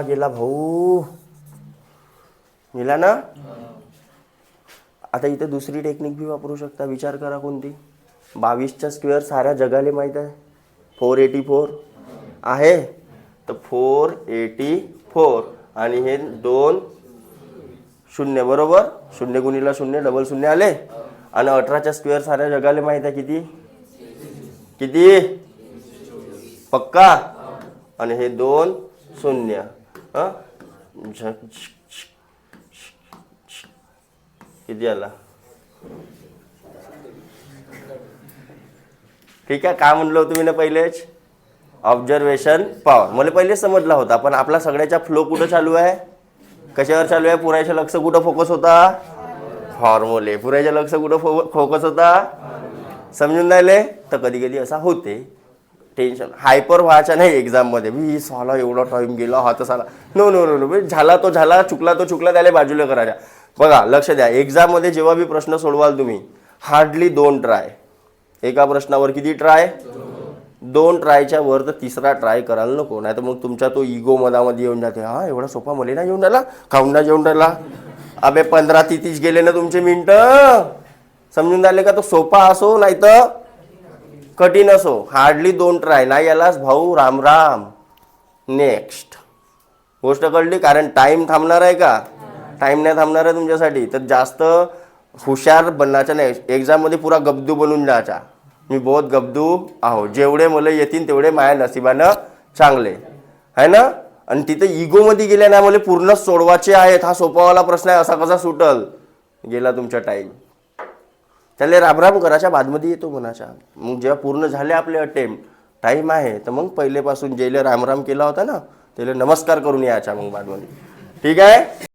गेला भाऊ, गेला ना. आता इथे दुसरी टेक्निक भी वापरू शकता. विचार करा कोणती. 22चा स्क्वेअर साऱ्या जगाला माहीत आहे. 484 आहे. तर 484 आणि हे 2 शून्य बरोबर. 0 गुणिला 0 डबल 0 आले. आणि 18चा स्क्वेअर साऱ्या जगाला माहीत आहे किती किती पक्का. आणि हे 2 शून्य. किती आला. ठीक आहे. काय म्हणलं होतं मी ना पहिलेच, ऑब्झर्वेशन पॉवर. मला पहिलेच समजला होता. पण आपला सगळ्याचा फ्लो कुठं चालू आहे, कशावर चालू आहे. पुरायचं लक्ष कुठं फोकस होता, फॉर्म्युले. पुरायचं लक्ष कुठं फोकस होता, समजून राहिले. तर कधी कधी असा होते. टेन्शन हायपर व्हायचा नाही एक्झाममध्ये. मी साला एवढा टाइम गेला हा तर साला. No no no no. झाला तो झाला, चुकला तो चुकला, त्याला बाजूला करायचा. बघा लक्ष द्या. एक्झाममध्ये जेव्हा बी प्रश्न सोडवाल तुम्ही, हार्डली 2 ट्राय. एका प्रश्नावर किती ट्राय, 2 ट्रायच्या वर तर तिसरा ट्राय करायला नको. नाही तर मग तुमचा तो इगो मधामध्ये येऊन जाते. हा एवढा सोपा मला ना येऊन राहिला, खाऊन ना जेवून राहिला. अबे 15-30 गेले ना तुमचे मिनिटं. समजून राहिले का. तो सोपा असो नाही तर कठीण असो, हार्डली 2 ट्राय. नाही यालाच भाऊ राम राम. नेक्स्ट गोष्ट कळली. कारण टाइम थांबणार आहे का, टाइम नाही थांबणार आहे तुमच्यासाठी. तर जास्त हुशार बनायचं नाही. एक्झाममध्ये पुरा गब्दू बनून जायचा. मी बहुत गब्दू आहो, जेवढे मला येतील तेवढे माझ्या नशिबानं चांगले आहे ना. आणि तिथे इगोमध्ये गेल्या नाही, मला पूर्णच सोडवायचे आहेत. हा सोपावाला प्रश्न आहे, असा कसा सुटल. गेला तुमचा टाईम. त्याला रामराम करायच्या बादमध्ये येतो म्हणाच्या. मग जेव्हा पूर्ण झाले आपले अटेम्प्ट, टाईम आहे, तर मग पहिलेपासून जेले रामराम केला होता ना, त्याला नमस्कार करून यायचा मग बादमध्ये. ठीक आहे.